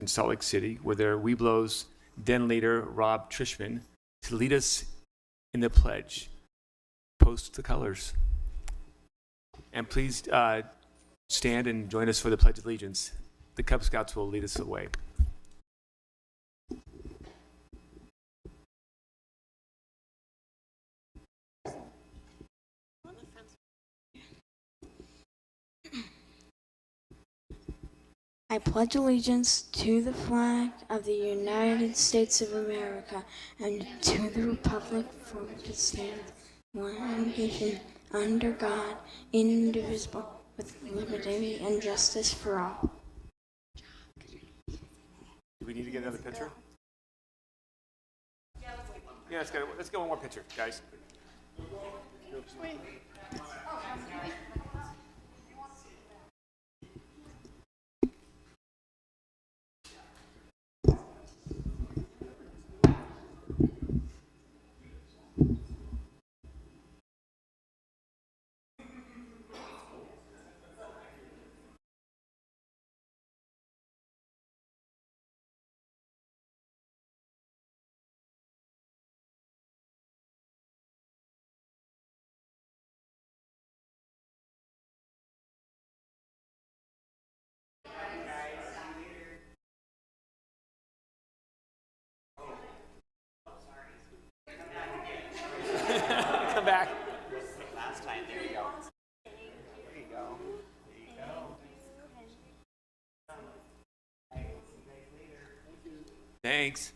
in Salt Lake City, with their Webelos then leader Rob Trishman to lead us in the pledge. Post the colors. And please stand and join us for the Pledge of Allegiance. The Cub Scouts will lead us away. I pledge allegiance to the flag of the United States of America and to the republic for which it stands, one nation, under God, indivisible, with liberty and justice for all. Do we need to get another picture? Yeah, let's get one more picture, guys. Come back. Last time, there you go. There you go. There you go. Thanks.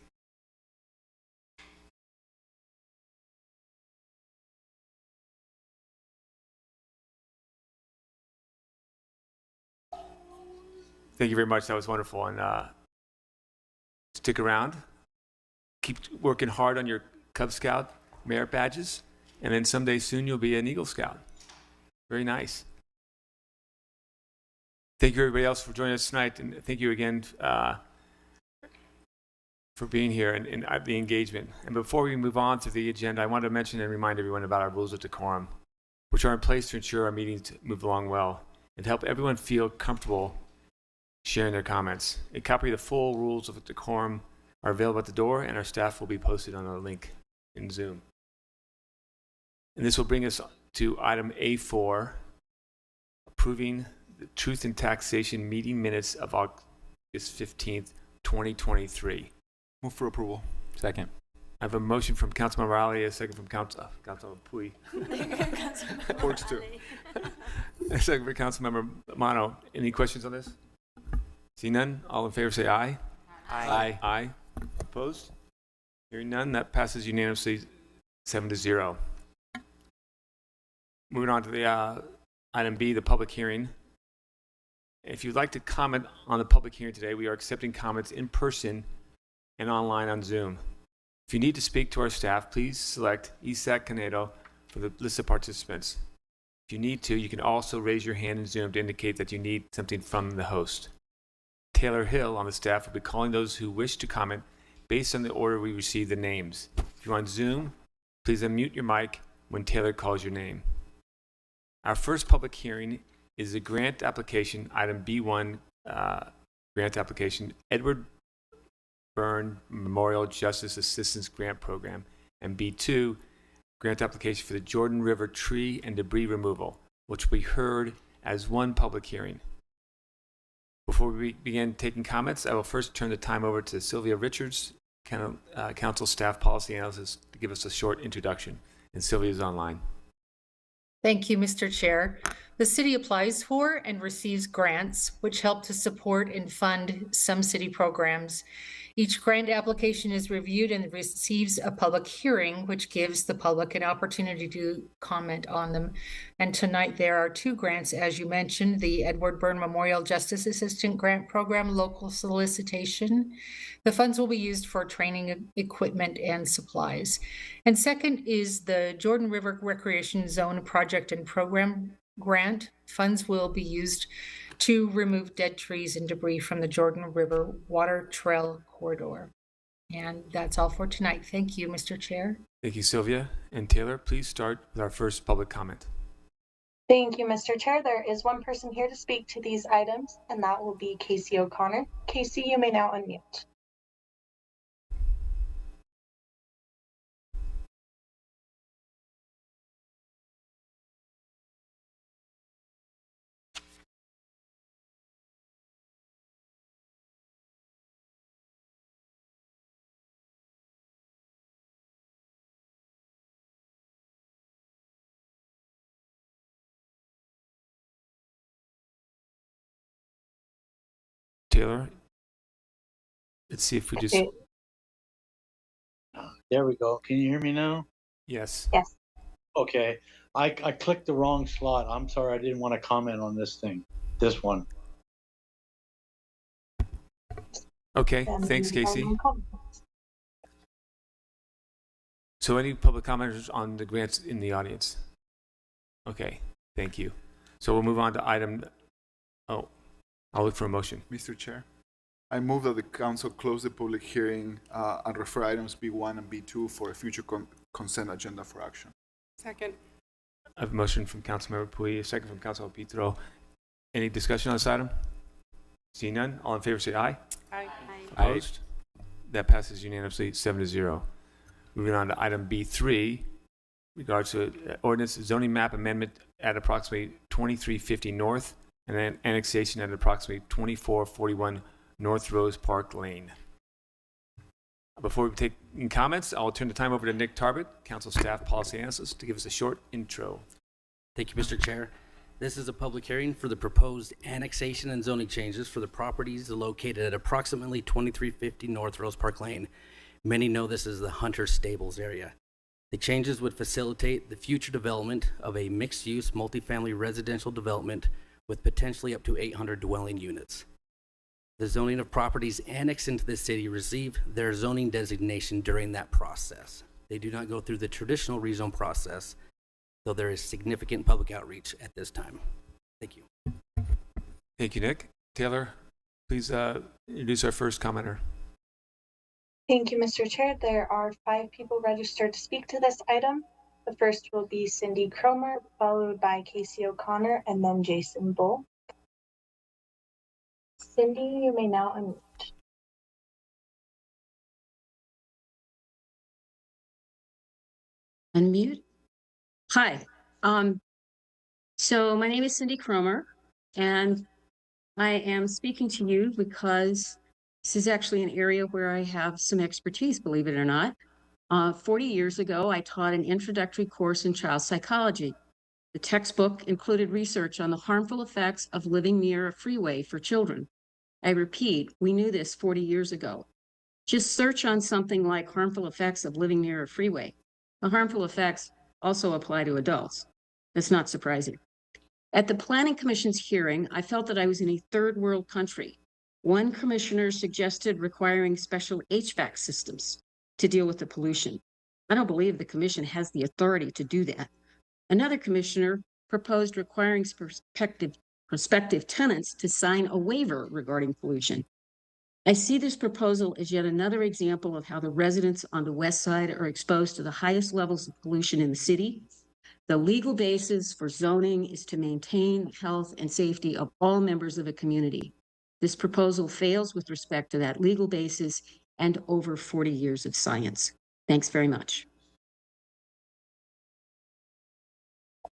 Thank you very much. That was wonderful. And stick around. Keep working hard on your Cub Scout merit badges. And then someday soon you'll be an Eagle Scout. Very nice. Thank you everybody else for joining us tonight. And thank you again for being here and the engagement. And before we move on to the agenda, I wanted to mention and remind everyone about our rules of decorum, which are in place to ensure our meetings move along well and to help everyone feel comfortable sharing their comments. A copy of the full rules of decorum are available at the door, and our staff will be posted on a link in Zoom. And this will bring us to item A4, approving the Truth in Taxation meeting minutes of August 15th, 2023. Move for approval. Second. I have a motion from Councilmember Ali, a second from Councilmember Pui. Works too. A second for Councilmember Mono. Any questions on this? See none? All in favor say aye. Aye. Aye. Opposed? Hearing none, that passes unanimously 7-0. Moving on to the item B, the public hearing. If you'd like to comment on the public hearing today, we are accepting comments in person and online on Zoom. If you need to speak to our staff, please select ESAC Canedo for the list of participants. If you need to, you can also raise your hand in Zoom to indicate that you need something from the host. Taylor Hill on the staff will be calling those who wish to comment based on the order we receive the names. If you're on Zoom, please unmute your mic when Taylor calls your name. Our first public hearing is the grant application, item B1, grant application, Edward Byrne Memorial Justice Assistance Grant Program, and B2, grant application for the Jordan River tree and debris removal, which will be heard as one public hearing. Before we begin taking comments, I will first turn the time over to Sylvia Richards, Council Staff Policy Analyst, to give us a short introduction. And Sylvia is online. Thank you, Mr. Chair. The city applies for and receives grants which help to support and fund some city programs. Each grant application is reviewed and receives a public hearing, which gives the public an opportunity to comment on them. And tonight there are two grants, as you mentioned, the Edward Byrne Memorial Justice Assistant Grant Program local solicitation. The funds will be used for training equipment and supplies. And second is the Jordan River Recreation Zone Project and Program grant. Funds will be used to remove dead trees and debris from the Jordan River Water Trail Corridor. And that's all for tonight. Thank you, Mr. Chair. Thank you, Sylvia. And Taylor, please start with our first public comment. Thank you, Mr. Chair. There is one person here to speak to these items, and that will be Casey O'Connor. Casey, you may now unmute. Taylor, let's see if we just, Okay. There we go. Can you hear me now? yes. Yes. Okay. I clicked the wrong slot. I'm sorry. I didn't want to comment on this thing. This one. Okay, Then thanks, we have Casey. no comments. So any public commenters on the grants in the audience? Okay, thank you. So we'll move on to item, oh, I'll look for a motion. Mr. Chair, I move that the council close the public hearing and refer items B1 and B2 for a future consent agenda for action. Second. I have a motion from Councilmember Pui, a second from Councilmember Petro. Any discussion on this item? Seeing none, all in favor say aye. Aye. Opposed? That passes unanimously, 7-0. Moving on to item B3, regards to ordinance zoning map amendment at approximately 2350 North and then annexation at approximately 2441 North Rose Park Lane. Before we take comments, I'll turn the time over to Nick Tarbett, Council Staff Policy Analyst, to give us a short intro. Thank you, Mr. Chair. This is a public hearing for the proposed annexation and zoning changes for the properties located at approximately 2350 North Rose Park Lane. Many know this as the Hunter Stables area. The changes would facilitate the future development of a mixed-use multifamily residential development with potentially up to 800 dwelling units. The zoning of properties annexed into the city receive their zoning designation during that process. They do not go through the traditional rezone process, though there is significant public outreach at this time. Thank you. Thank you, Nick. Taylor, please introduce our first commenter. Thank you, Mr. Chair. There are 5 people registered to speak to this item. The first will be Cindy Cromer, followed by Casey O'Connor, and then Jason Bull. Cindy, you may now unmute. Unmute. Hi. So my name is Cindy Cromer, and I am speaking to you because this is actually an area where I have some expertise, believe it or not. 40 years ago, I taught an introductory course in child psychology. The textbook included research on the harmful effects of living near a freeway for children. I repeat, we knew this 40 years ago. Just search on something like harmful effects of living near a freeway. The harmful effects also apply to adults. That's not surprising. At the Planning Commission's hearing, I felt that I was in a third world country. One commissioner suggested requiring special HVAC systems to deal with the pollution. I don't believe the commission has the authority to do that. Another commissioner proposed requiring prospective tenants to sign a waiver regarding pollution. I see this proposal as yet another example of how the residents on the west side are exposed to the highest levels of pollution in the city. The legal basis for zoning is to maintain health and safety of all members of a community. This proposal fails with respect to that legal basis and over 40 years of science. Thanks very much.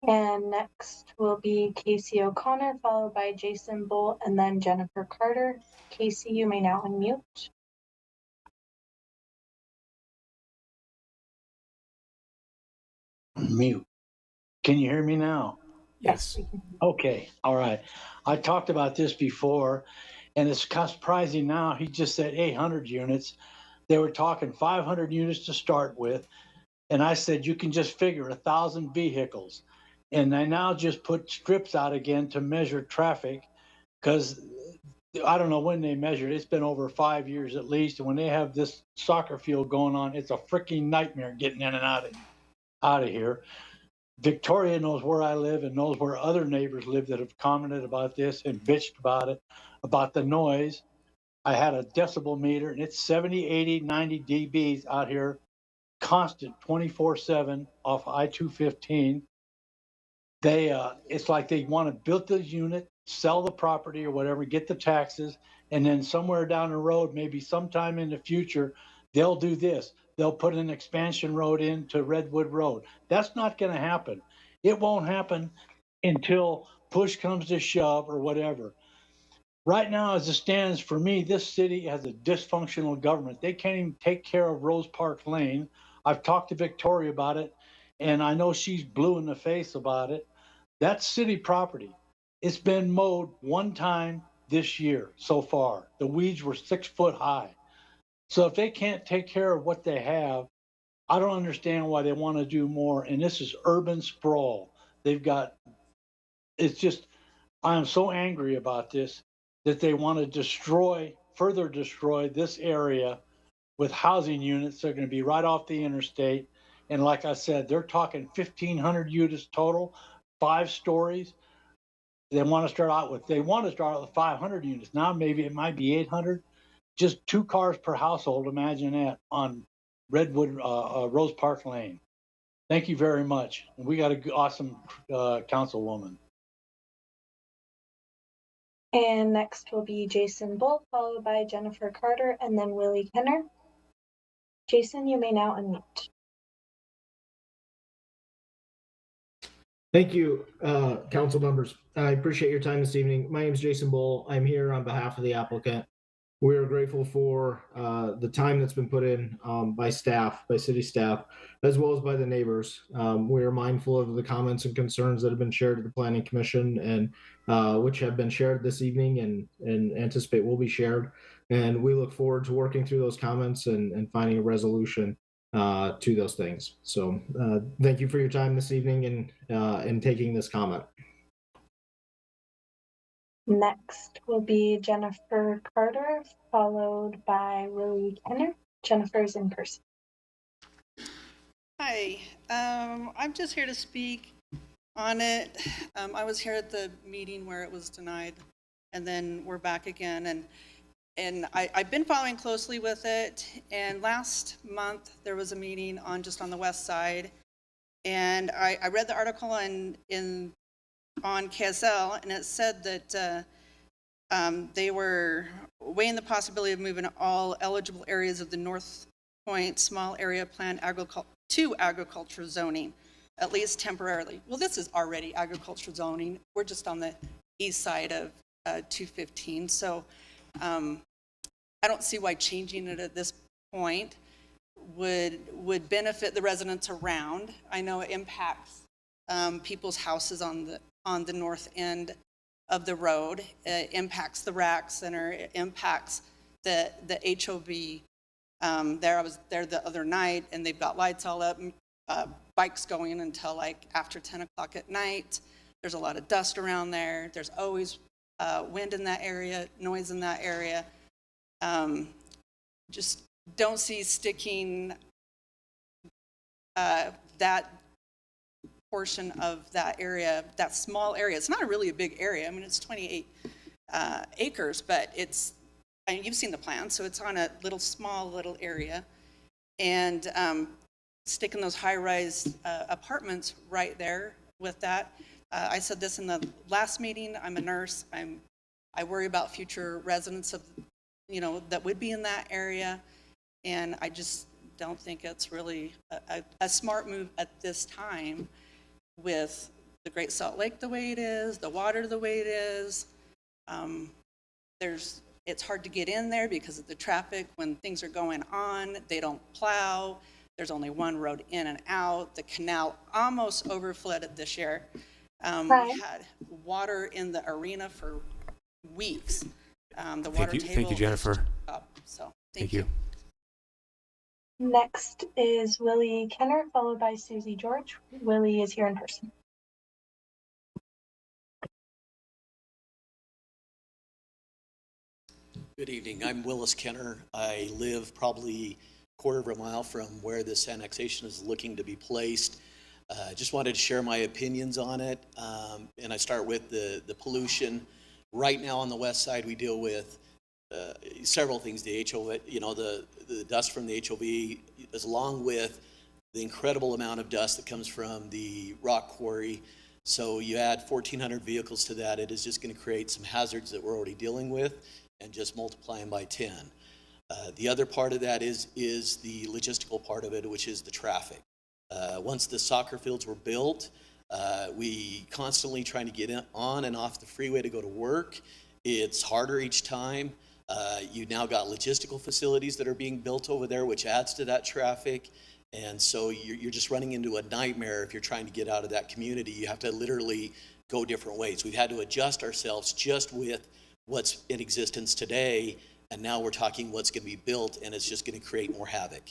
And next will be Casey O'Connor, followed by Jason Bull, and then Jennifer Carter. Casey, you may now unmute. Mute. Can you hear me now? Yes. we can. Okay. All right. I talked about this before, and it's surprising now. He just said 800 units. They were talking 500 units to start with. And I said, you can just figure 1,000 vehicles. And I now just put strips out again to measure traffic, because I don't know when they measured. It's been over 5 years at least. And when they have this soccer field going on, it's a freaking nightmare getting in and out of here. Victoria knows where I live and knows where other neighbors live that have commented about this and bitched about it, about the noise. I had a decibel meter, and it's 70, 80, 90 dBs out here, constant 24/7 off I-215. it's like they want to build the unit, sell the property or whatever, get the taxes, and then somewhere down the road, maybe sometime in the future, they'll do this. They'll put an expansion road into Redwood Road. That's not going to happen. It won't happen until push comes to shove or whatever. Right now, as it stands, for me, this city has a dysfunctional government. They can't even take care of Rose Park Lane. I've talked to Victoria about it, and I know she's blue in the face about it. That's city property. It's been mowed one time this year so far. The weeds were 6 foot high. So if they can't take care of what they have, I don't understand why they want to do more. And this is urban sprawl. It's just, I am so angry about this that they want to further destroy this area with housing units. They're going to be right off the interstate. And like I said, they're talking 1,500 units total, 5 stories. They want to start out with 500 units. Now maybe it might be 800. Just 2 cars per household. Imagine that on Redwood, Rose Park Lane. Thank you very much. And we got an awesome councilwoman. And next will be Jason Bull, followed by Jennifer Carter, and then Willie Kenner. Jason, you may now unmute. Thank you, council members. I appreciate your time this evening. My name is Jason Bull. I'm here on behalf of the applicant. We are grateful for the time that's been put in by city staff, as well as by the neighbors. We are mindful of the comments and concerns that have been shared at the Planning Commission and which have been shared this evening and anticipate will be shared. And we look forward to working through those comments and finding a resolution to those things. So thank you for your time this evening and taking this comment. Next will be Jennifer Carter, followed by Willie Kenner. Jennifer's in person. Hi, I'm just here to speak on it. I was here at the meeting where it was denied, and then we're back again. And I've been following closely with it. And last month there was a meeting on the west side, and I read the article on KSL, and it said that they were weighing the possibility of moving all eligible areas of the North Point Small Area Plan to agriculture zoning, at least temporarily. Well, this is already agriculture zoning. We're just on the east side of 215. So I don't see why changing it at this point would benefit the residents around. I know it impacts people's houses on the north end of the road. It impacts the RAC Center. It impacts the HOV. I was there the other night, and they've got lights all up, bikes going until like after 10 o'clock at night. There's a lot of dust around there. There's always wind in that area, noise in that area. Just don't see sticking that portion of that area, that small area. It's not really a big area. I mean, it's 28 acres, but you've seen the plan, so it's on a small little area. And sticking those high-rise apartments right there with that. I said this in the last meeting. I'm a nurse. I worry about future residents that would be in that area, and I just don't think it's really a smart move at this time with the Great Salt Lake the way it is, the water the way it is. It's hard to get in there because of the traffic when things are going on. They don't plow. There's only one road in and out. The canal almost overflooded this year. We had water in the arena for weeks. The water table. Thank you, Jennifer. Up, so thank you. Next is Willie Kenner, followed by Susie George. Willie is here in person. Good evening. I'm Willis Kenner. I live probably a quarter of a mile from where this annexation is looking to be placed. Just wanted to share my opinions on it. And I start with the pollution. Right now on the west side, we deal with several things. The HOV, the dust from the HOV, along with the incredible amount of dust that comes from the rock quarry. So you add 1,400 vehicles to that, it is just going to create some hazards that we're already dealing with and just multiply them by 10. The other part of that is the logistical part of it, which is the traffic. Once the soccer fields were built, we constantly trying to get on and off the freeway to go to work. It's harder each time. You now got logistical facilities that are being built over there, which adds to that traffic. And so you're just running into a nightmare if you're trying to get out of that community. You have to literally go different ways. We've had to adjust ourselves just with what's in existence today, and now we're talking what's going to be built, and it's just going to create more havoc.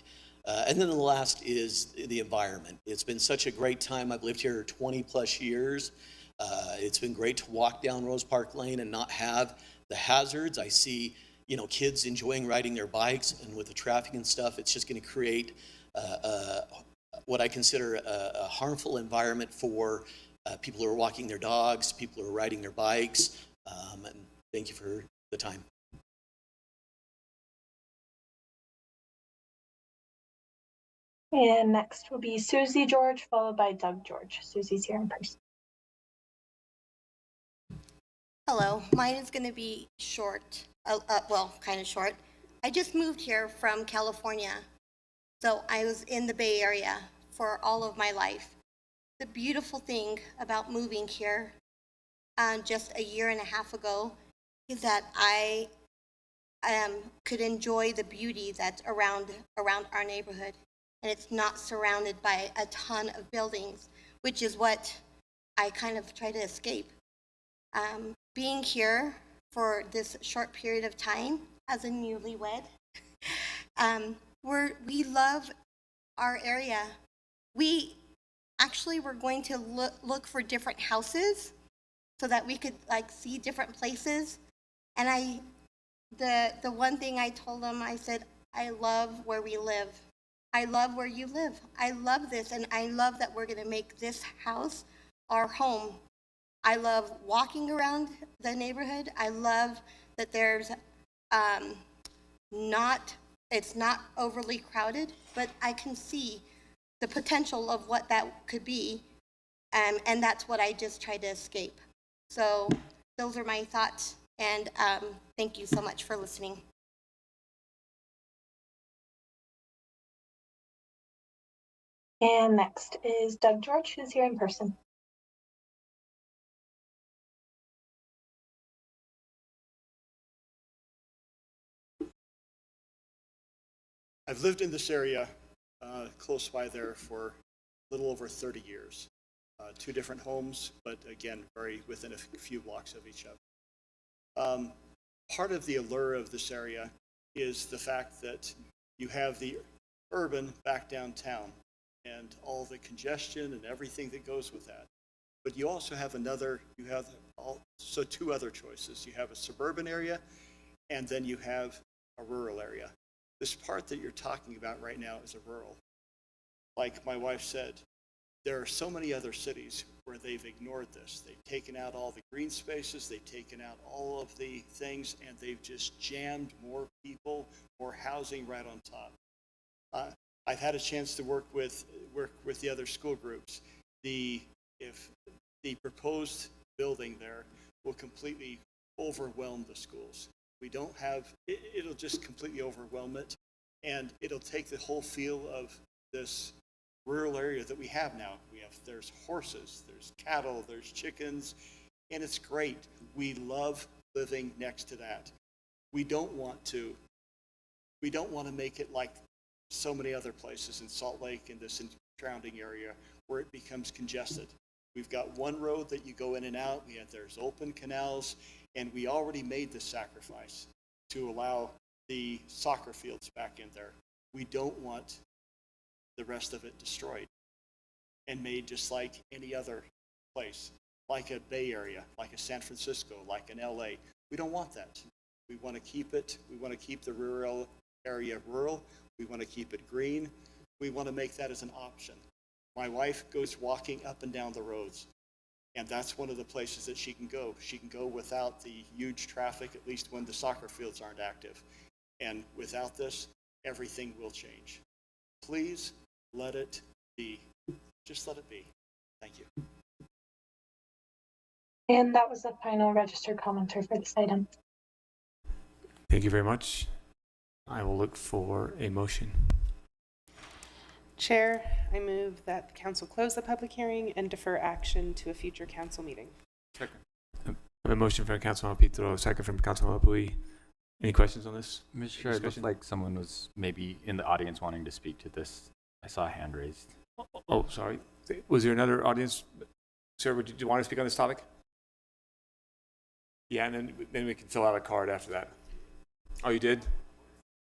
And then the last is the environment. It's been such a great time. I've lived here 20 plus years. It's been great to walk down Rose Park Lane and not have the hazards. I see, kids enjoying riding their bikes, and with the traffic and stuff, it's just going to create what I consider a harmful environment for people who are walking their dogs, people who are riding their bikes. And thank you for the time. And next will be Susie George, followed by Doug George. Susie's here in person. Hello, mine is going to be short, well, kind of short. I just moved here from California, so I was in the Bay Area for all of my life. The beautiful thing about moving here just a year and a half ago is that I could enjoy the beauty that's around our neighborhood, and it's not surrounded by a ton of buildings, which is what I kind of try to escape. Being here for this short period of time as a newlywed, we love our area. We actually were going to look for different houses so that we could see different places. And the one thing I told them, I said, I love where we live. I love where you live. I love this, and I love that we're going to make this house our home. I love walking around the neighborhood. I love that there's it's not overly crowded, but I can see the potential of what that could be, and that's what I just try to escape. So those are my thoughts, and thank you so much for listening. And next is Doug George, who's here in person. I've lived in this area close by there for a little over 30 years. 2 different homes, but again, very within a few blocks of each other. Part of the allure of this area is the fact that you have the urban back downtown and all the congestion and everything that goes with that. But you also have also 2 other choices. You have a suburban area, and then you have a rural area. This part that you're talking about right now is a rural. Like my wife said, there are so many other cities where they've ignored this. They've taken out all the green spaces, they've taken out all of the things, and they've just jammed more people, more housing right on top. I've had a chance to work with the other school groups. If the proposed building there will completely overwhelm the schools. We don't have, it'll just completely overwhelm it, and it'll take the whole feel of this rural area that we have now. There's horses, there's cattle, there's chickens, and it's great. We love living next to that. We don't want to make it like so many other places in Salt Lake and this surrounding area where it becomes congested. We've got one road that you go in and out. There's open canals, and we already made the sacrifice to allow the soccer fields back in there. We don't want the rest of it destroyed and made just like any other place, like a Bay Area, like a San Francisco, like an LA. We don't want that. We want to keep it. We want to keep the rural area rural. We want to keep it green. We want to make that as an option. My wife goes walking up and down the roads, and that's one of the places that she can go. She can go without the huge traffic, at least when the soccer fields aren't active. And without this, everything will change. Please let it be. Just let it be. Thank you. And that was the final registered commenter for this item. Thank you very much. I will look for a motion. Chair, I move that the council close the public hearing and defer action to a future council meeting. Second. I have a motion from Councilman Petro, a second from Councilman Pui. Any questions on this? Mr. Chair, it looks like someone was maybe in the audience wanting to speak to this. I saw a hand raised. Oh, sorry. Was there another audience? Sir, would you want to speak on this topic? Yeah, and then we can fill out a card after that. Oh, you did?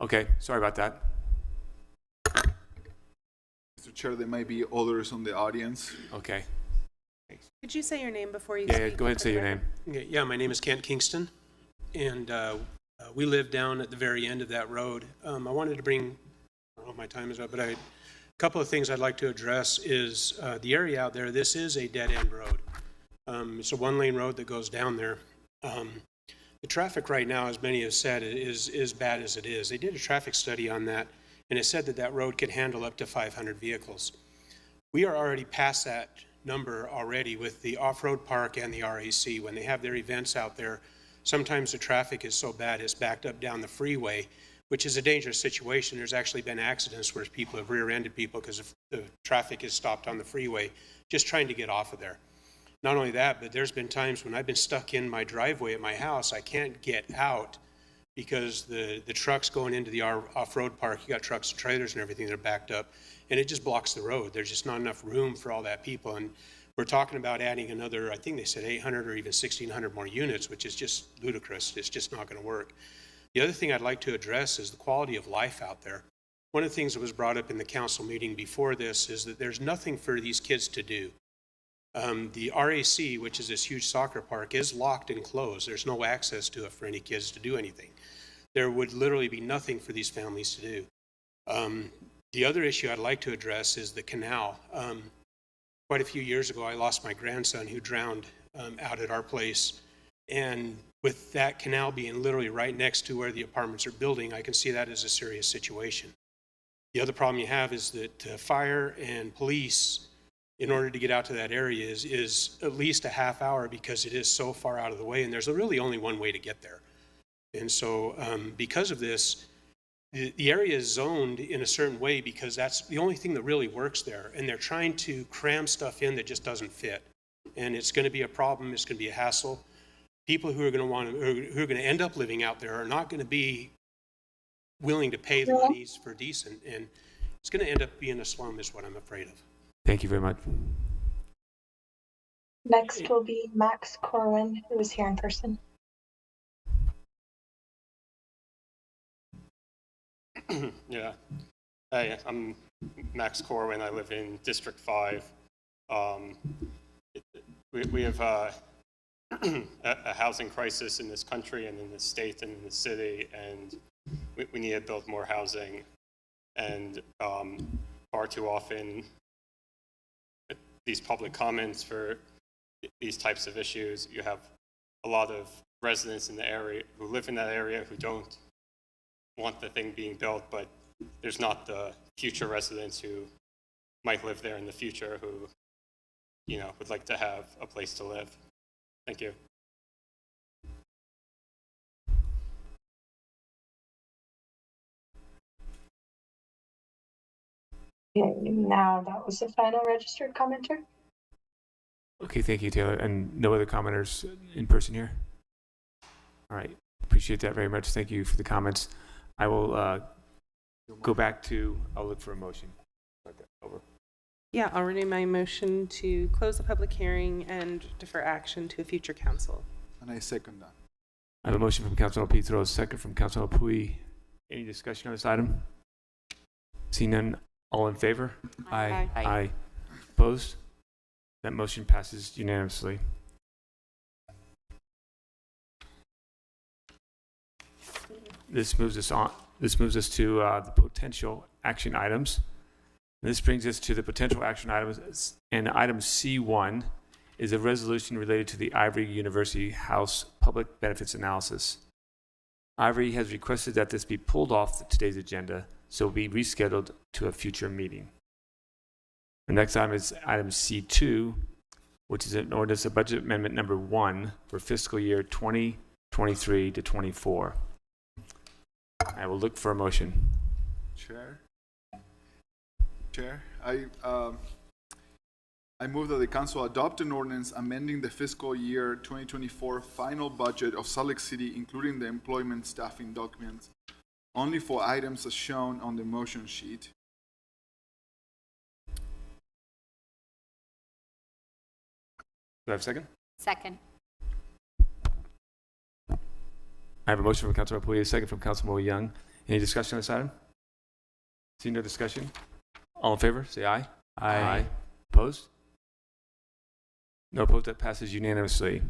Okay, sorry about that. Mr. Chair, there might be others on the audience. Okay. Could you say your name before you Yeah, speak? go ahead and say your name. Okay, yeah, my name is Kent Kingston, and we live down at the very end of that road. I wanted to bring, I don't know if my time is up, but a couple of things I'd like to address is the area out there. This is a dead-end road. It's a one-lane road that goes down there. The traffic right now, as many have said, is bad as it is. They did a traffic study on that, and it said that that road could handle up to 500 vehicles. We are already past that number already with the off-road park and the RAC. When they have their events out there, sometimes the traffic is so bad it's backed up down the freeway, which is a dangerous situation. There's actually been accidents where people have rear-ended people because the traffic is stopped on the freeway just trying to get off of there. Not only that, but there's been times when I've been stuck in my driveway at my house. I can't get out because the trucks going into the off-road park, you got trucks and trailers and everything that are backed up, and it just blocks the road. There's just not enough room for all that people. And we're talking about adding another, I think they said 800 or even 1,600 more units, which is just ludicrous. It's just not going to work. The other thing I'd like to address is the quality of life out there. One of the things that was brought up in the council meeting before this is that there's nothing for these kids to do. The RAC, which is this huge soccer park, is locked and closed. There's no access to it for any kids to do anything. There would literally be nothing for these families to do. The other issue I'd like to address is the canal. Quite a few years ago, I lost my grandson who drowned out at our place. And with that canal being literally right next to where the apartments are building, I can see that as a serious situation. The other problem you have is that fire and police, in order to get out to that area, is at least a half hour because it is so far out of the way, and there's really only one way to get there. And so because of this, the area is zoned in a certain way because that's the only thing that really works there, and they're trying to cram stuff in that just doesn't fit. And it's going to be a problem, it's going to be a hassle. People who are going to end up living out there are not going to be willing to pay the monies for decent, and it's going to end up being a slum is what I'm afraid of. Thank you very much. Next will be Max Corwin, who is here in person. Yeah. Hey, I'm Max Corwin. I live in District 5. We have a housing crisis in this country and in the state and in the city, and we need to build more housing. And far too often, these public comments for these types of issues, you have a lot of residents in the area who live in that area who don't want the thing being built, but there's not the future residents who might live there in the future who, you know, would like to have a place to live. Thank you. Okay, now that was the final registered commenter. Okay, thank you, Taylor. And no other commenters in person here? All right, appreciate that very much. Thank you for the comments. I will go back to, I'll look for a motion. Over. Yeah, I'll renew my motion to close the public hearing and defer action to a future council. And I second that. I have a motion from Councilor Petro, a second from Councilor Pui. Any discussion on this item? Seeing none, all in favor? Aye. Aye. Aye. Opposed? That motion passes unanimously. This moves us on. This moves us to the potential action items. This brings us to the potential action items. And item C1 is a resolution related to the Ivory University House Public Benefits Analysis. Ivory has requested that this be pulled off today's agenda, so it will be rescheduled to a future meeting. The next item is item C2, which is an ordinance of budget amendment number 1 for fiscal year 2023 to 24. I will look for a motion. Chair, I move that the council adopt an ordinance amending the fiscal year 2024 final budget of Salt Lake City, including the employment staffing documents, only for items as shown on the motion sheet. Do I have a second? Second. I have a motion from Councilmember Puya, a second from Councilmember Young. Any discussion on this item? See no discussion? All in favor, say aye. Aye. Opposed? No opposed, that passes unanimously.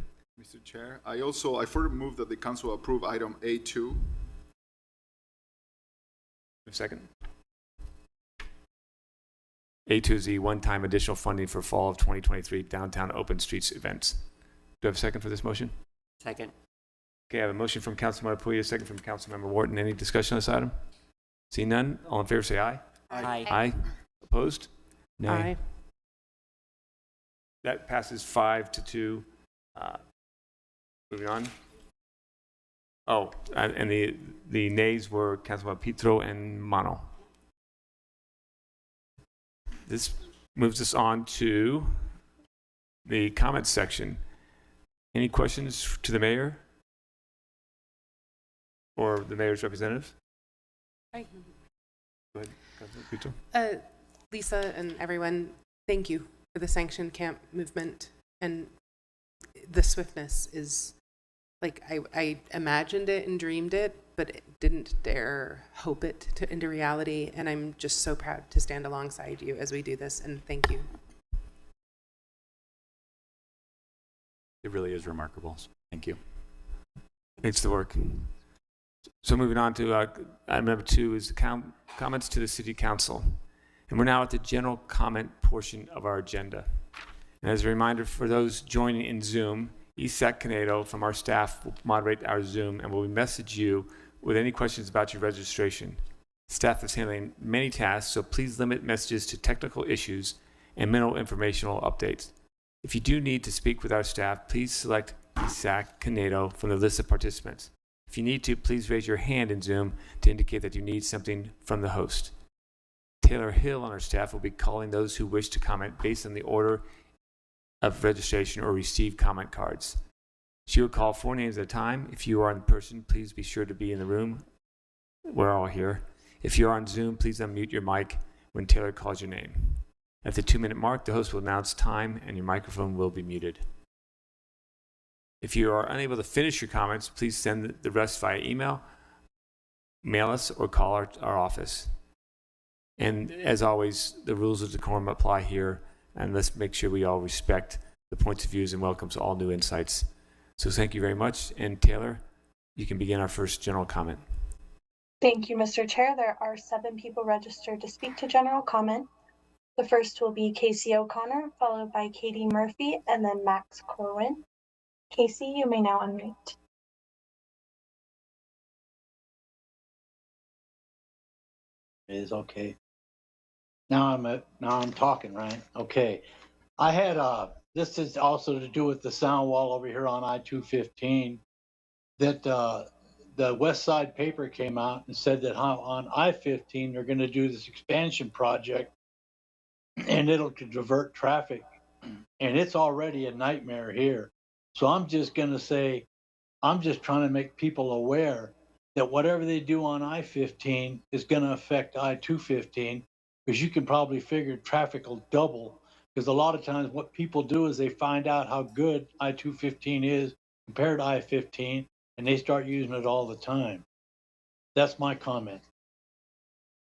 Mr. Chair, I further move that the council approve item A2. A second. A2 is the one-time additional funding for fall of 2023 downtown open streets events. Do I have a second for this motion? Second. Okay, I have a motion from Councilmember Puya, a second from Councilmember Wharton. Any discussion on this item? See none? All in favor, say aye. Aye. Aye. Opposed? Nay. Aye. That passes 5-2. Moving on. Oh, and the nays were Councilmember Petro and Mano. This moves us on to the comments section. Any questions to the mayor or the mayor's representative? Hi. Go ahead, Councilmember Petro. Lisa and everyone, thank you for the sanctioned camp movement. And the swiftness is, like, I imagined it and dreamed it, but didn't dare hope it into reality. And I'm just so proud to stand alongside you as we do this. And thank you. It really is remarkable. Thank you. It's the work. So moving on to item number 2 is the comments to the city council. And we're now at the general comment portion of our agenda. And as a reminder for those joining in Zoom, Isak Canedo from our staff will moderate our Zoom and will message you with any questions about your registration. Staff is handling many tasks, so please limit messages to technical issues and minimal informational updates. If you do need to speak with our staff, please select Isak Canedo from the list of participants. If you need to, please raise your hand in Zoom to indicate that you need something from the host. Taylor Hill on our staff will be calling those who wish to comment based on the order of registration or receive comment cards. She will call 4 names at a time. If you are in person, please be sure to be in the room. We're all here. If you are on Zoom, please unmute your mic when Taylor calls your name. At the 2-minute mark, the host will announce time and your microphone will be muted. If you are unable to finish your comments, please send the rest via email, mail us, or call our office. And as always, the rules of decorum apply here, and let's make sure we all respect the points of views and welcomes all new insights. So thank you very much. And Taylor, you can begin our first general comment. Thank you, Mr. Chair. There are 7 people registered to speak to general comment. The first will be Casey O'Connor, followed by Katie Murphy, and then Max Corwin. Casey, you may now unmute. It is okay. Now I'm talking, right? Okay. I had this is also to do with the sound wall over here on I-215 that the West Side paper came out and said that on I-15 they're going to do this expansion project and it'll divert traffic, and it's already a nightmare here. So I'm just going to say, I'm just trying to make people aware that whatever they do on I-15 is going to affect I-215, because you can probably figure traffic will double, because a lot of times what people do is they find out how good I-215 is compared to I-15, and they start using it all the time. That's my comment.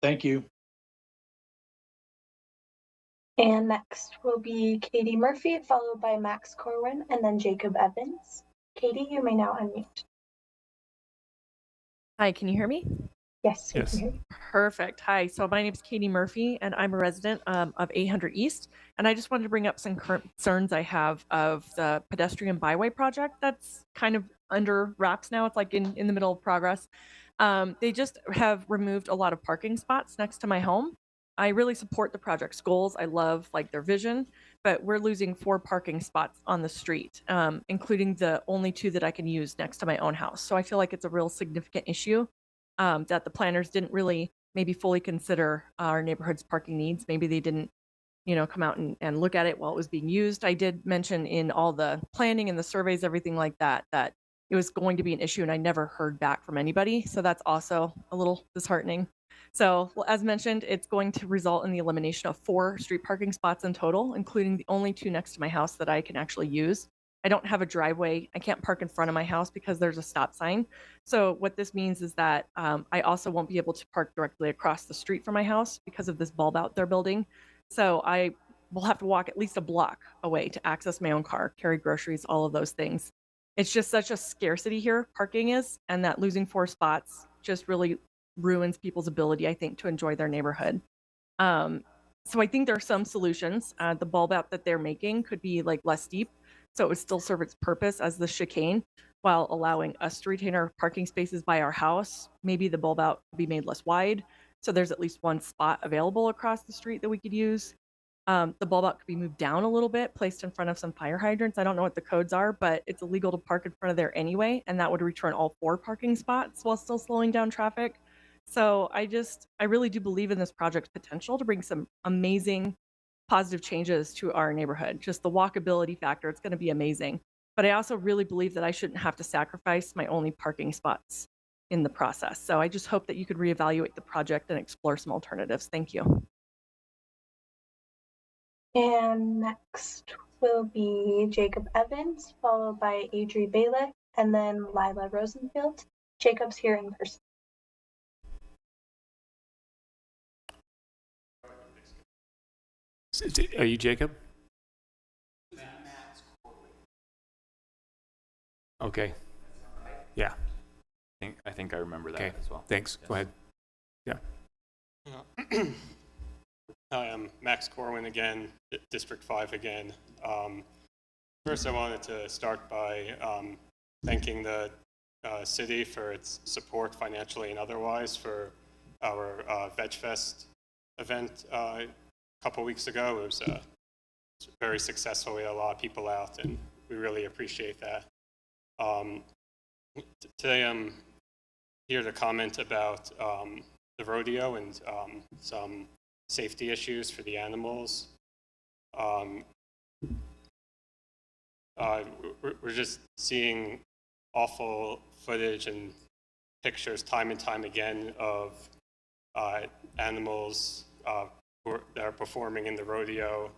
Thank you. And next will be Katie Murphy, followed by Max Corwin, and then Jacob Evans. Katie, you may now unmute. Hi, can you hear me? Yes, we Yes. can hear you. Perfect. Hi, so my name is Katie Murphy, and I'm a resident of 800 East. And I just wanted to bring up some concerns I have of the pedestrian byway project that's kind of under wraps now. It's like in the middle of progress. They just have removed a lot of parking spots next to my home. I really support the project's goals. I love like their vision, but we're losing 4 parking spots on the street, including the only 2 that I can use next to my own house. So I feel like it's a real significant issue that the planners didn't really maybe fully consider our neighborhood's parking needs. Maybe they didn't, come out and look at it while it was being used. I did mention in all the planning and the surveys, everything like that, that it was going to be an issue, and I never heard back from anybody. So that's also a little disheartening. So, well, as mentioned, it's going to result in the elimination of 4 street parking spots in total, including the only 2 next to my house that I can actually use. I don't have a driveway. I can't park in front of my house because there's a stop sign. So what this means is that I also won't be able to park directly across the street from my house because of this bulb out they're building. So I will have to walk at least a block away to access my own car, carry groceries, all of those things. It's just such a scarcity here, parking is, and that losing 4 spots just really ruins people's ability, I think, to enjoy their neighborhood. So I think there are some solutions. The bulb out that they're making could be like less deep, so it would still serve its purpose as the chicane while allowing us to retain our parking spaces by our house. Maybe the bulb out could be made less wide, so there's at least 1 spot available across the street that we could use. The bulb out could be moved down a little bit, placed in front of some fire hydrants. I don't know what the codes are, but it's illegal to park in front of there anyway, and that would return all 4 parking spots while still slowing down traffic. So I really do believe in this project's potential to bring some amazing positive changes to our neighborhood. Just the walkability factor, it's going to be amazing. But I also really believe that I shouldn't have to sacrifice my only parking spots in the process. So I just hope that you could reevaluate the project and explore some alternatives. Thank you. And next will be Jacob Evans, followed by Adri Bailiff, and then Lila Rosenfield. Jacob's here in person. Are you Jacob? Okay. Yeah. I think I remember that Okay. as well. Thanks. Yes. Go ahead. Yeah. Hi, I'm Max Corwin again, District 5 again. First, I wanted to start by thanking the city for its support financially and otherwise for our Veg Fest event a couple weeks ago. It was very successful. We had a lot of people out, and we really appreciate that. Today, I'm here to comment about the rodeo and some safety issues for the animals. We're just seeing awful footage and pictures time and time again of animals that are performing in the rodeo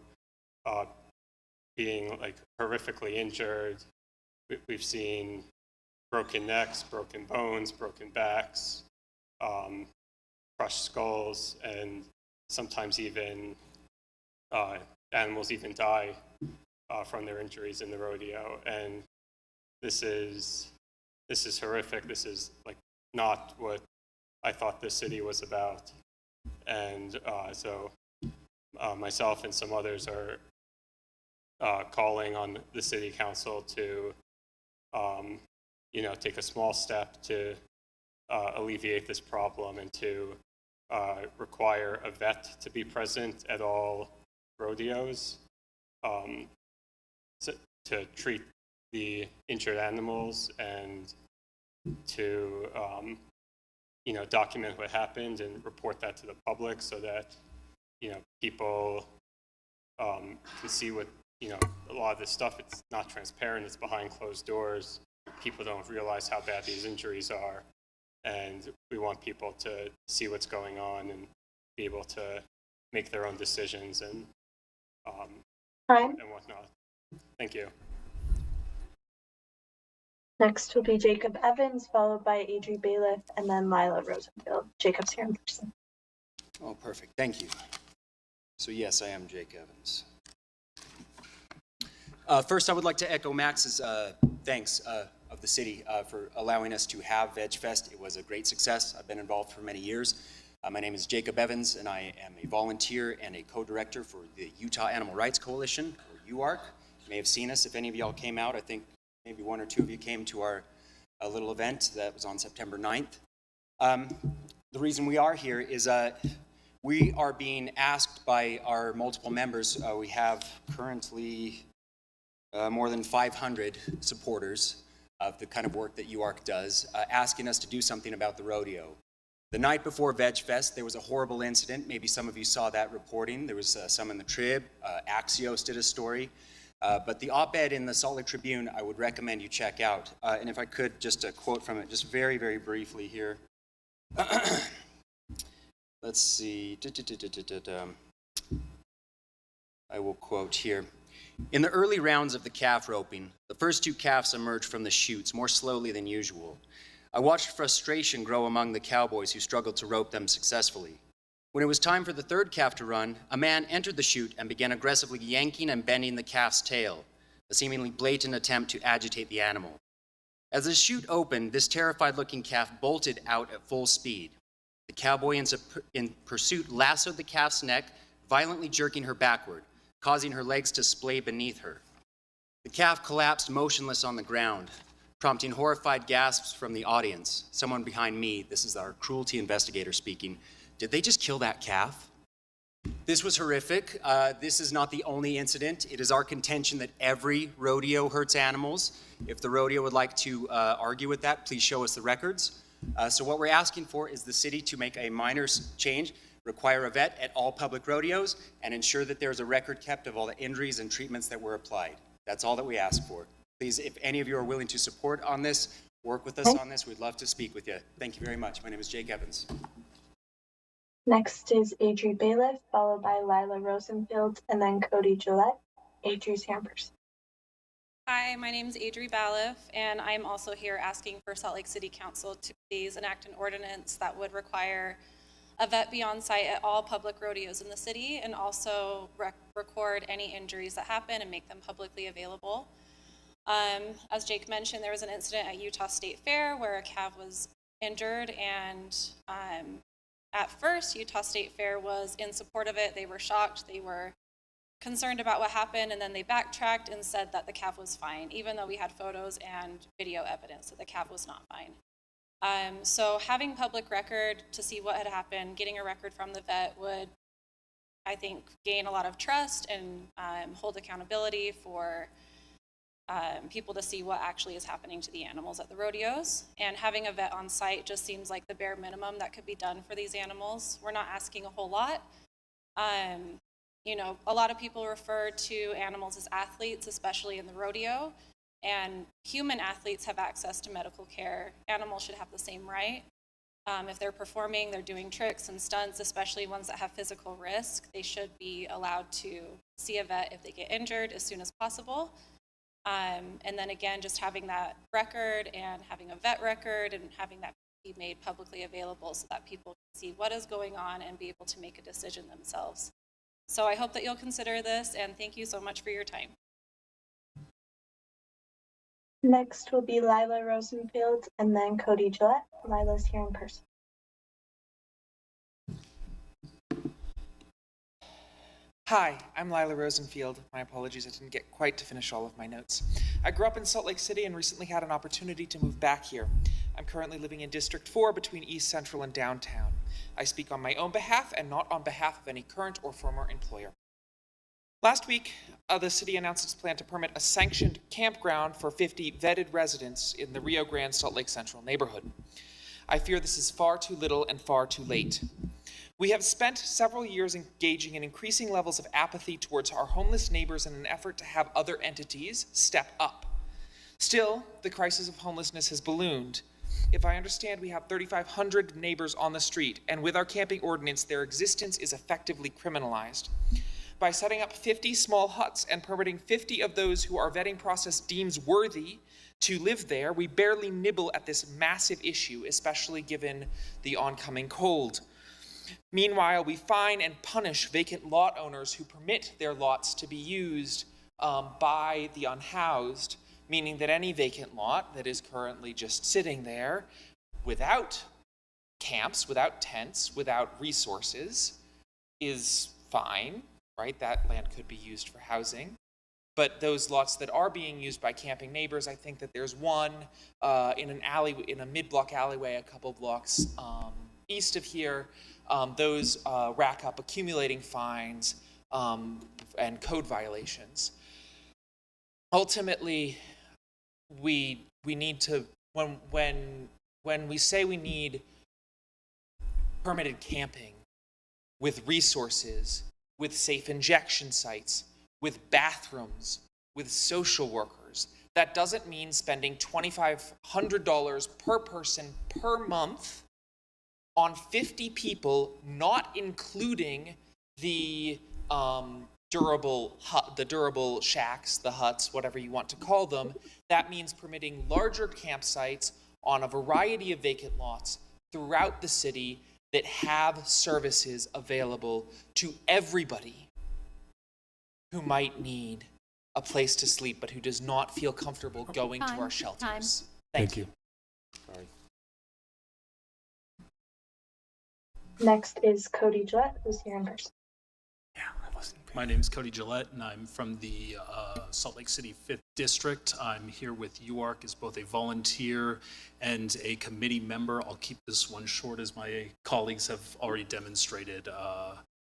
being like horrifically injured. We've seen broken necks, broken bones, broken backs, crushed skulls, and sometimes even animals even die from their injuries in the rodeo. And this is horrific. This is like not what I thought this city was about. And so myself and some others are calling on the city council to take a small step to alleviate this problem and to require a vet to be present at all rodeos to treat the injured animals and to document what happened and report that to the public so that people can see what a lot of this stuff. It's not transparent. It's behind closed doors. People don't realize how bad these injuries are, and we want people to see what's going on and be able to make their own decisions and whatnot. Thank you. Next will be Jacob Evans, followed by Adri Bailiff, and then Lila Rosenfield. Jacob's here in person. Oh, perfect. Thank you. So yes, I am Jake Evans. First, I would like to echo Max's thanks of the city for allowing us to have Veg Fest. It was a great success. I've been involved for many years. My name is Jacob Evans, and I am a volunteer and a co-director for the Utah Animal Rights Coalition, or UARC. You may have seen us if any of y'all came out. I think maybe 1 or 2 of you came to our little event that was on September 9th. The reason we are here is we are being asked by our multiple members. We have currently more than 500 supporters of the kind of work that UARC does, asking us to do something about the rodeo. The night before Veg Fest, there was a horrible incident. Maybe some of you saw that reporting. There was some in the Trib. Axios did a story. But the op-ed in the Salt Lake Tribune, I would recommend you check out. And if I could, just a quote from it, just very, very briefly here. Let's see. I will quote here. In the early rounds of the calf roping, the first 2 calves emerged from the chutes more slowly than usual. I watched frustration grow among the cowboys who struggled to rope them successfully. When it was time for the 3rd calf to run, a man entered the chute and began aggressively yanking and bending the calf's tail, a seemingly blatant attempt to agitate the animal. As the chute opened, this terrified-looking calf bolted out at full speed. The cowboy in pursuit lassoed the calf's neck, violently jerking her backward, causing her legs to splay beneath her. The calf collapsed motionless on the ground, prompting horrified gasps from the audience. Someone behind me, this is our cruelty investigator speaking, did they just kill that calf? This was horrific. This is not the only incident. It is our contention that every rodeo hurts animals. If the rodeo would like to argue with that, please show us the records. So what we're asking for is the city to make a minor change, require a vet at all public rodeos, and ensure that there's a record kept of all the injuries and treatments that were applied. That's all that we ask for. Please, if any of you are willing to support on this, work with us on this. We'd love to speak with you. Thank you very much. My name is Jake Evans. Next is Adri Bailiff, followed by Lila Rosenfield, and then Cody Gillette. Adri's hand first. Hi, my name is Adri Bailiff, and I'm also here asking for Salt Lake City Council to please enact an ordinance that would require a vet be on site at all public rodeos in the city, and also record any injuries that happen and make them publicly available. As Jake mentioned, there was an incident at Utah State Fair where a calf was injured, and at first Utah State Fair was in support of it. They were shocked, they were concerned about what happened, and then they backtracked and said that the calf was fine, even though we had photos and video evidence that the calf was not fine. So having public record to see what had happened, getting a record from the vet would, I think, gain a lot of trust and hold accountability for people to see what actually is happening to the animals at the rodeos. And having a vet on site just seems like the bare minimum that could be done for these animals. We're not asking a whole lot. You know, a lot of people refer to animals as athletes, especially in the rodeo, and human athletes have access to medical care. Animals should have the same right. If they're performing, they're doing tricks and stunts, especially ones that have physical risk, they should be allowed to see a vet if they get injured as soon as possible. And then again, just having that record and having a vet record and having that be made publicly available so that people can see what is going on and be able to make a decision themselves. So I hope that you'll consider this, and thank you so much for your time. Next will be Lila Rosenfield and then Cody Gillette. Lila's here in person. Hi, I'm Lila Rosenfield. My apologies, I didn't get quite to finish all of my notes. I grew up in Salt Lake City and recently had an opportunity to move back here. I'm currently living in District 4 between East Central and downtown. I speak on my own behalf and not on behalf of any current or former employer. Last week, the city announced its plan to permit a sanctioned campground for 50 vetted residents in the Rio Grande Salt Lake Central neighborhood. I fear this is far too little and far too late. We have spent several years engaging in increasing levels of apathy towards our homeless neighbors in an effort to have other entities step up. Still, the crisis of homelessness has ballooned. If I understand, we have 3,500 neighbors on the street, and with our camping ordinance, their existence is effectively criminalized. By setting up 50 small huts and permitting 50 of those who our vetting process deems worthy to live there, we barely nibble at this massive issue, especially given the oncoming cold. Meanwhile, we fine and punish vacant lot owners who permit their lots to be used by the unhoused, meaning that any vacant lot that is currently just sitting there without camps, without tents, without resources is fine, right? That land could be used for housing. But those lots that are being used by camping neighbors, I think that there's one in an alley, in a mid-block alleyway, a couple blocks east of here, those rack up, accumulating fines and code violations. Ultimately, we need to, when we say we need permitted camping with resources, with safe injection sites, with bathrooms, with social workers, that doesn't mean spending $2,500 per person per month on 50 people, not including the durable shacks, the huts, whatever you want to call them. That means permitting larger campsites on a variety of vacant lots throughout the city that have services available to everybody who might need a place to sleep, but who does not feel comfortable going to our shelters. Thank you. Sorry. Next is Cody Gillette, who's here in person. My name is Cody Gillette, and I'm from the Salt Lake City 5th District. I'm here with UARC as both a volunteer and a committee member. I'll keep this one short as my colleagues have already demonstrated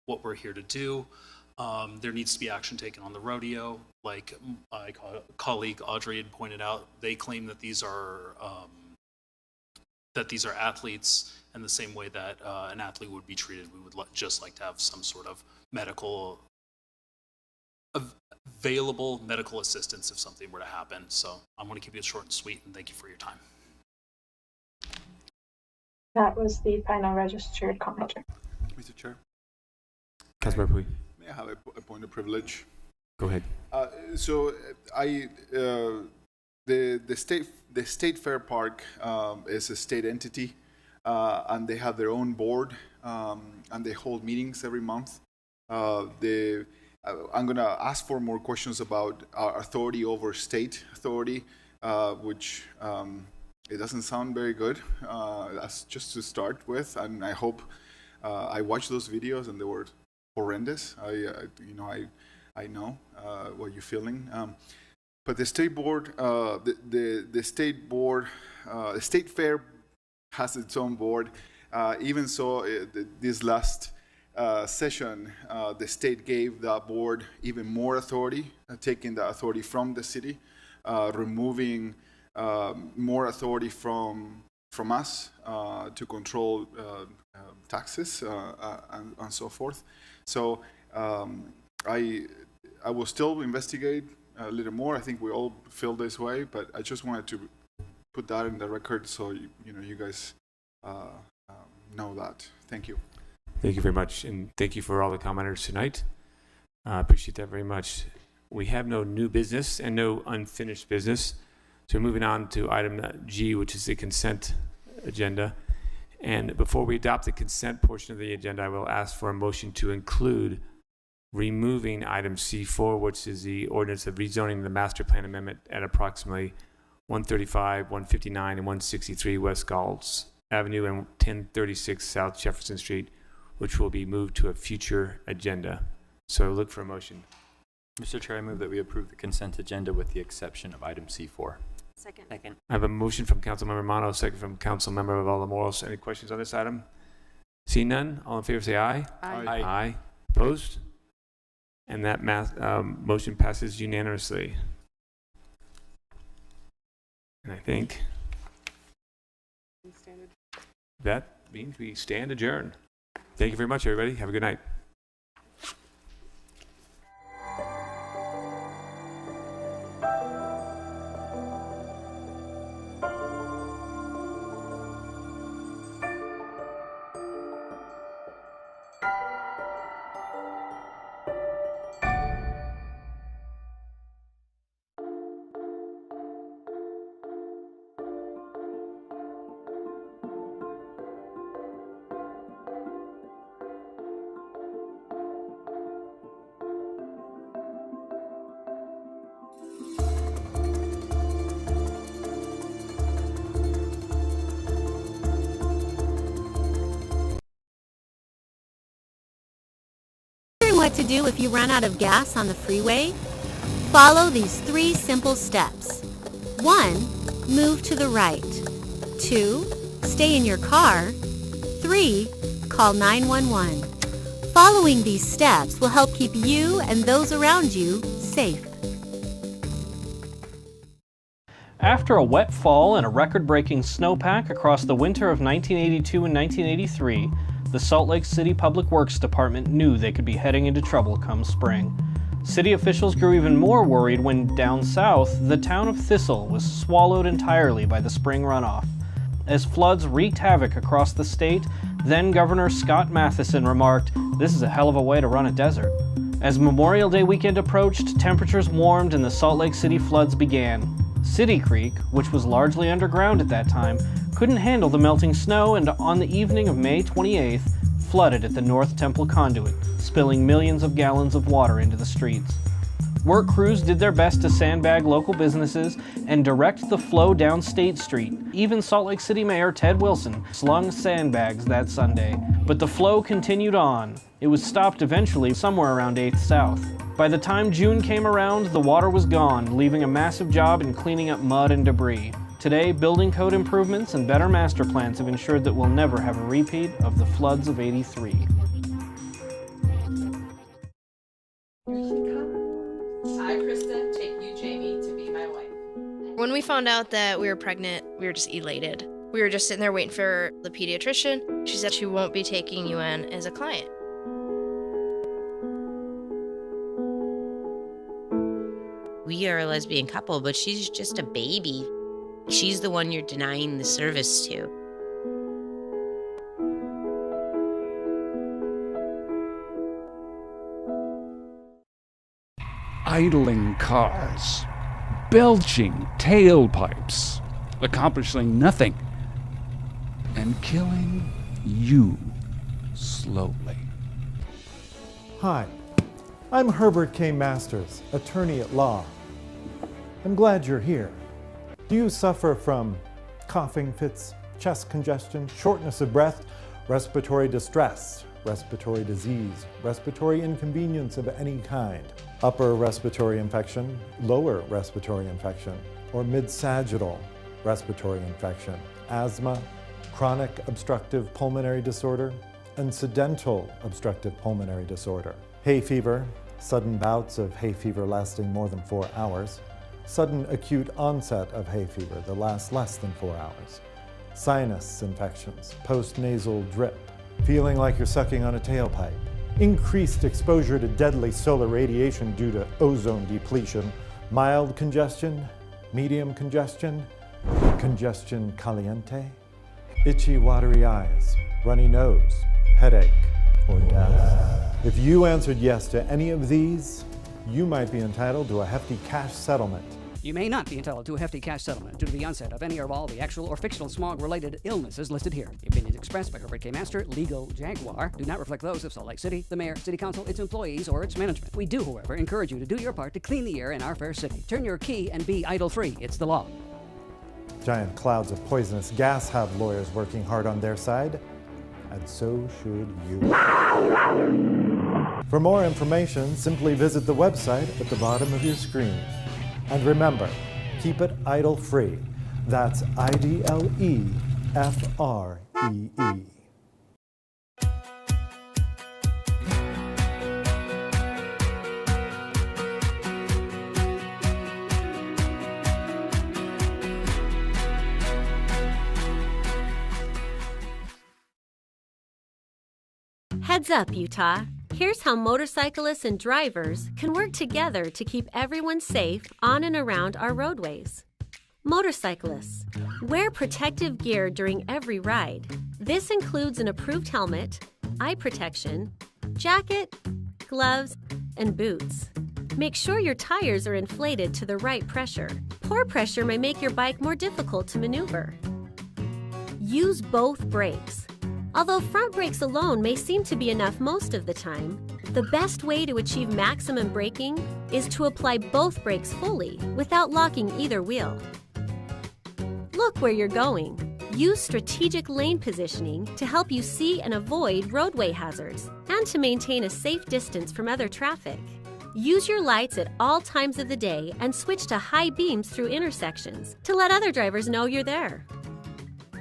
what we're here to do. There needs to be action taken on the rodeo. Like my colleague Audrey had pointed out, they claim that these are athletes, and the same way that an athlete would be treated, we would just like to have some sort of available medical assistance if something were to happen. So I'm going to keep it short and sweet, and thank you for your time. That was the final registered commenter. Mr. Chair, Councilmember Pui. may I have a point of privilege? Go ahead. So the State Fair Park is a state entity, and they have their own board, and they hold meetings every month. I'm going to ask for more questions about our authority over state authority, which it doesn't sound very good. That's just to start with, and I hope I watched those videos and they were horrendous. I know what you're feeling. But the state board, the state fair has its own board. Even so, this last session, the state gave that board even more authority, taking the authority from the city, removing more authority from us to control taxes and so forth. So I will still investigate a little more. I think we all feel this way, but I just wanted to put that in the record so you guys know that. Thank you. Thank you very much, and thank you for all the commenters tonight. I appreciate that very much. We have no new business and no unfinished business. So we're moving on to item G, which is the consent agenda. And before we adopt the consent portion of the agenda, I will ask for a motion to include removing item C4, which is the ordinance of rezoning the master plan amendment at approximately 135, 159, and 163 West Galls Avenue and 1036 South Jefferson Street, which will be moved to a future agenda. So look for a motion. Mr. Chair, I move that we approve the consent agenda with the exception of item C4. Second. I have a motion from Councilmember Mono, second from Councilmember Valamoros. Any questions on this item? Seeing none, all in favor say aye. Aye. Aye. Opposed? And that motion passes unanimously. And I think that means we stand adjourned. Thank you very much, everybody. Have a good night. What to do if you run out of gas on the freeway? Follow these 3 simple steps. 1. Move to the right. 2. Stay in your car. 3. call 911. Following these steps will help keep you and those around you safe. After a wet fall and a record-breaking snowpack across the winter of 1982 and 1983, the Salt Lake City Public Works Department knew they could be heading into trouble come spring. City officials grew even more worried when, down south, the town of Thistle was swallowed entirely by the spring runoff. As floods wreaked havoc across the state, then Governor Scott Matheson remarked, "This is a hell of a way to run a desert." As Memorial Day weekend approached, temperatures warmed and the Salt Lake City floods began. City Creek, which was largely underground at that time, couldn't handle the melting snow and on the evening of May 28th, flooded at the North Temple Conduit, spilling millions of gallons of water into the streets. Work crews did their best to sandbag local businesses and direct the flow down State Street. Even Salt Lake City Mayor Ted Wilson slung sandbags that Sunday. But the flow continued on. It was stopped eventually somewhere around 8th South. By the time June came around, the water was gone, leaving a massive job in cleaning up mud and debris. Today, building code improvements and better master plans have ensured that we'll never have a repeat of the floods of '83. Hi, Krista. Take you, Jamie, to be my wife. When we found out that we were pregnant, we were just elated. We were just sitting there waiting for the pediatrician. She said she won't be taking you in as a client. We are a lesbian couple, but she's just a baby. She's the one you're denying the service to. Idling cars, belching tailpipes, accomplishing nothing, and killing you slowly. Hi, I'm Herbert K. Masters, attorney at law. I'm glad you're here. Do you suffer from coughing fits, chest congestion, shortness of breath, respiratory distress, respiratory disease, respiratory inconvenience of any kind, upper respiratory infection, lower respiratory infection, or mid-sagittal respiratory infection, asthma, chronic obstructive pulmonary disorder, incidental obstructive pulmonary disorder, hay fever, sudden bouts of hay fever lasting more than 4 hours, sudden acute onset of hay fever that lasts less than 4 hours, sinus infections, postnasal drip, feeling like you're sucking on a tailpipe, increased exposure to deadly solar radiation due to ozone depletion, mild congestion, medium congestion, congestion caliente, itchy watery eyes, runny nose, headache, or death. If you answered yes to any of these, you might be entitled to a hefty cash settlement. You may not be entitled to a hefty cash settlement due to the onset of any or all the actual or fictional smog-related illnesses listed here. The opinions expressed by Herbert K. Master, Legal Jaguar, do not reflect those of Salt Lake City, the mayor, city council, its employees, or its management. We do, however, encourage you to do your part to clean the air in our fair city. Turn your key and be idle-free. It's the law. Giant clouds of poisonous gas have lawyers working hard on their side, and so should you. For more information, simply visit the website at the bottom of your screen. And remember, keep it idle-free. That's IDLEFREE. Heads up, Utah. Here's how motorcyclists and drivers can work together to keep everyone safe on and around our roadways. Motorcyclists, wear protective gear during every ride. This includes an approved helmet, eye protection, jacket, gloves, and boots. Make sure your tires are inflated to the right pressure. Poor pressure may make your bike more difficult to maneuver. Use both brakes. Although front brakes alone may seem to be enough most of the time, the best way to achieve maximum braking is to apply both brakes fully without locking either wheel. Look where you're going. Use strategic lane positioning to help you see and avoid roadway hazards and to maintain a safe distance from other traffic. Use your lights at all times of the day and switch to high beams through intersections to let other drivers know you're there.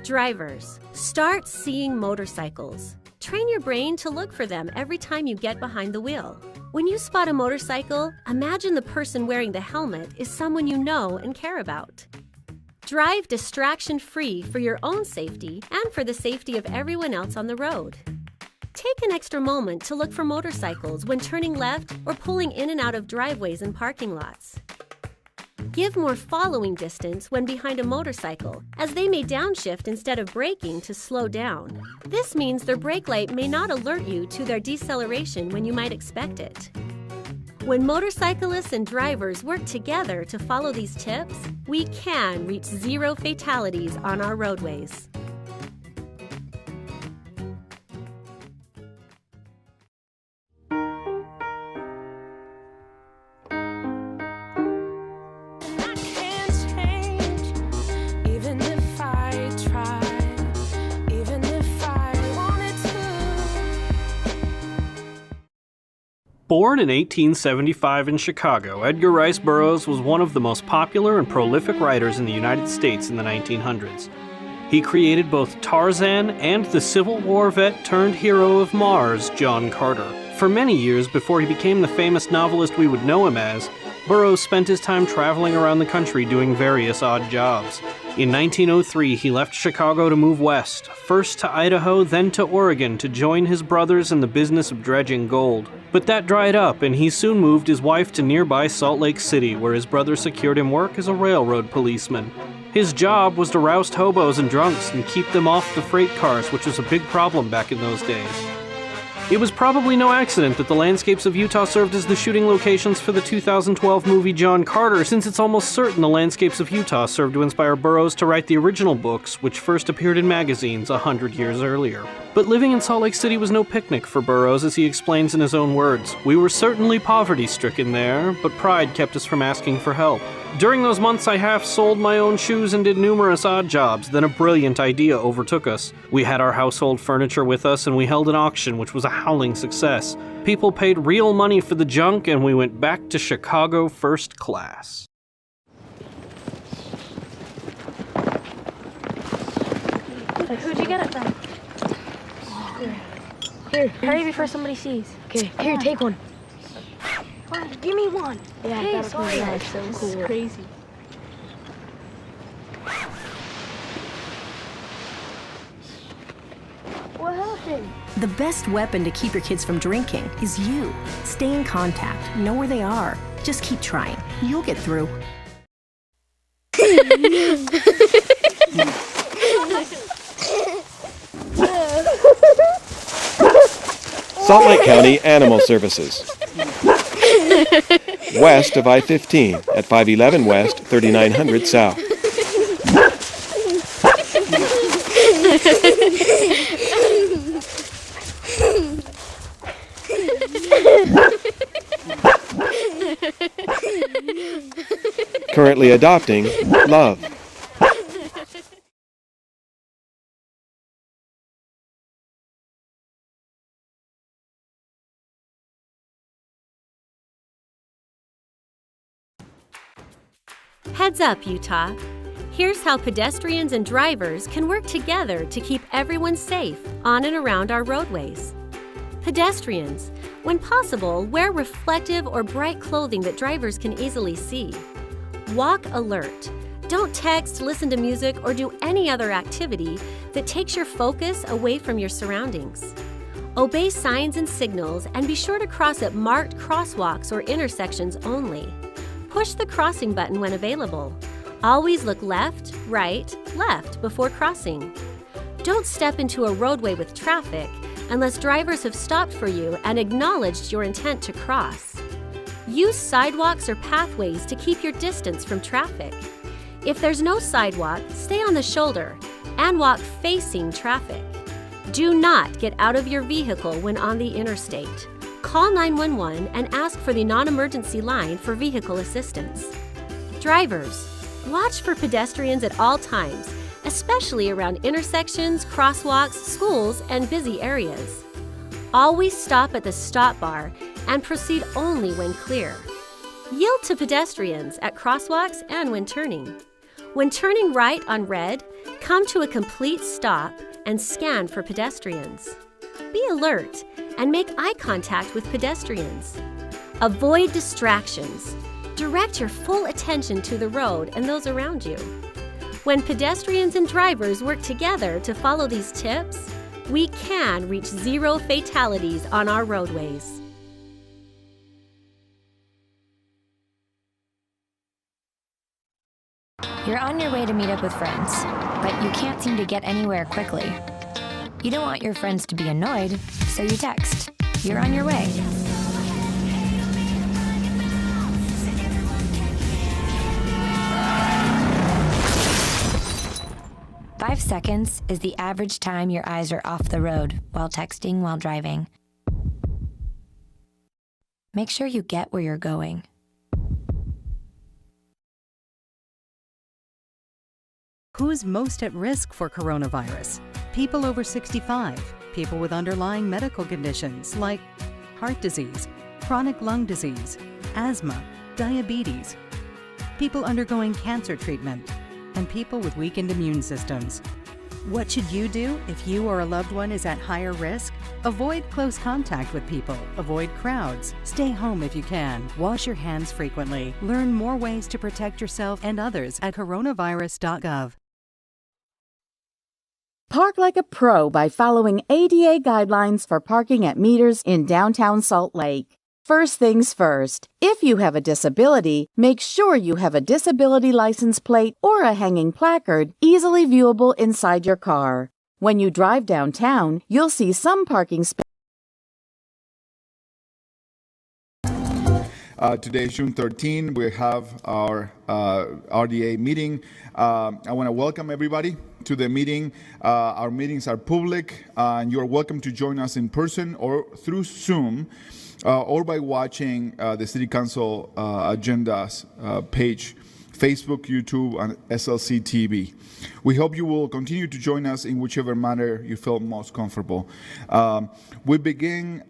Drivers, start seeing motorcycles. Train your brain to look for them every time you get behind the wheel. When you spot a motorcycle, imagine the person wearing the helmet is someone you know and care about. Drive distraction-free for your own safety and for the safety of everyone else on the road. Take an extra moment to look for motorcycles when turning left or pulling in and out of driveways and parking lots. Give more following distance when behind a motorcycle, as they may downshift instead of braking to slow down. This means their brake light may not alert you to their deceleration when you might expect it. When motorcyclists and drivers work together to follow these tips, we can reach 0 fatalities on our roadways. Born in 1875 in Chicago, Edgar Rice Burroughs was one of the most popular and prolific writers in the United States in the 1900s. He created both Tarzan and the Civil War vet turned hero of Mars, John Carter. For many years before he became the famous novelist we would know him as, Burroughs spent his time traveling around the country doing various odd jobs. In 1903, he left Chicago to move west, first to Idaho, then to Oregon to join his brothers in the business of dredging gold. But that dried up, and he soon moved his wife to nearby Salt Lake City, where his brother secured him work as a railroad policeman. His job was to roust hobos and drunks and keep them off the freight cars, which was a big problem back in those days. It was probably no accident that the landscapes of Utah served as the shooting locations for the 2012 movie John Carter, since it's almost certain the landscapes of Utah served to inspire Burroughs to write the original books, which first appeared in magazines 100 years earlier. But living in Salt Lake City was no picnic for Burroughs, as he explains in his own words. We were certainly poverty-stricken there, but pride kept us from asking for help. During those months, I half sold my own shoes and did numerous odd jobs. Then a brilliant idea overtook us. We had our household furniture with us, and we held an auction, which was a howling success. People paid real money for the junk, and we went back to Chicago first class. Who'd you get it from? Here, hurry before somebody sees. Okay, here, take one. Give me one. Yeah, hey, sorry. That's so cool. This is crazy. What happened? The best weapon to keep your kids from drinking is you. Stay in contact. Know where they are. Just keep trying. You'll get through. Salt Lake County Animal Services. West of I-15 at 511 West, 3900 South. Currently adopting Love. Heads up, Utah. Here's how pedestrians and drivers can work together to keep everyone safe on and around our roadways. Pedestrians, when possible, wear reflective or bright clothing that drivers can easily see. Walk alert. Don't text, listen to music, or do any other activity that takes your focus away from your surroundings. Obey signs and signals and be sure to cross at marked crosswalks or intersections only. Push the crossing button when available. Always look left, right, left before crossing. Don't step into a roadway with traffic unless drivers have stopped for you and acknowledged your intent to cross. Use sidewalks or pathways to keep your distance from traffic. If there's no sidewalk, stay on the shoulder and walk facing traffic. Do not get out of your vehicle when on the interstate. Call 911 and ask for the non-emergency line for vehicle assistance. Drivers, watch for pedestrians at all times, especially around intersections, crosswalks, schools, and busy areas. Always stop at the stop bar and proceed only when clear. Yield to pedestrians at crosswalks and when turning. When turning right on red, come to a complete stop and scan for pedestrians. Be alert and make eye contact with pedestrians. Avoid distractions. Direct your full attention to the road and those around you. When pedestrians and drivers work together to follow these tips, we can reach 0 fatalities on our roadways. You're on your way to meet up with friends, but you can't seem to get anywhere quickly. You don't want your friends to be annoyed, so you text. You're on your way. Five seconds is the average time your eyes are off the road while texting while driving. Make sure you get where you're going. Who's most at risk for coronavirus? People over 65, people with underlying medical conditions like heart disease, chronic lung disease, asthma, diabetes, people undergoing cancer treatment, and people with weakened immune systems. What should you do if you or a loved one is at higher risk? Avoid close contact with people, avoid crowds, stay home if you can, wash your hands frequently, learn more ways to protect yourself and others at coronavirus.gov. Park like a pro by following ADA guidelines for parking at meters in downtown Salt Lake. First things first, if you have a disability, make sure you have a disability license plate or a hanging placard easily viewable inside your car. When you drive downtown, you'll see some parking spaces. Today is June 13. We have our RDA meeting. I want to welcome everybody to the meeting. Our meetings are public, and you are welcome to join us in person or through Zoom, or by watching the City Council agendas page, Facebook, YouTube, and SLC TV. We hope you will continue to join us in whichever manner you feel most comfortable. We begin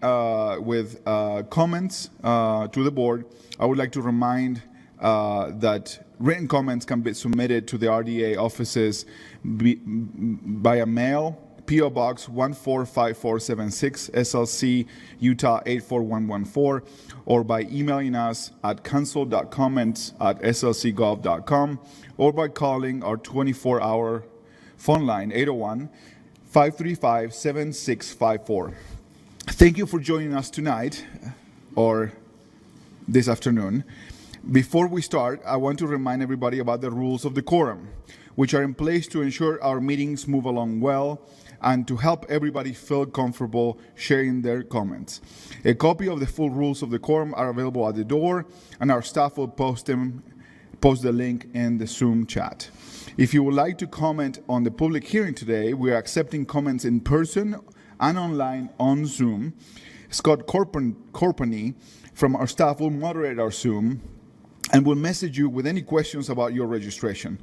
with comments to the board. I would like to remind that written comments can be submitted to the RDA offices via mail, P.O. Box 145476, SLC, Utah 84114, or by emailing us at council.comments@slcgov.com, or by calling our 24-hour phone line, 801-535-7654. Thank you for joining us tonight, or this afternoon. Before we start, I want to remind everybody about the rules of decorum, which are in place to ensure our meetings move along well and to help everybody feel comfortable sharing their comments. A copy of the full rules of decorum are available at the door, and our staff will post the link in the Zoom chat. If you would like to comment on the public hearing today, we are accepting comments in person and online on Zoom. Scott Corpany from our staff will moderate our Zoom and will message you with any questions about your registration.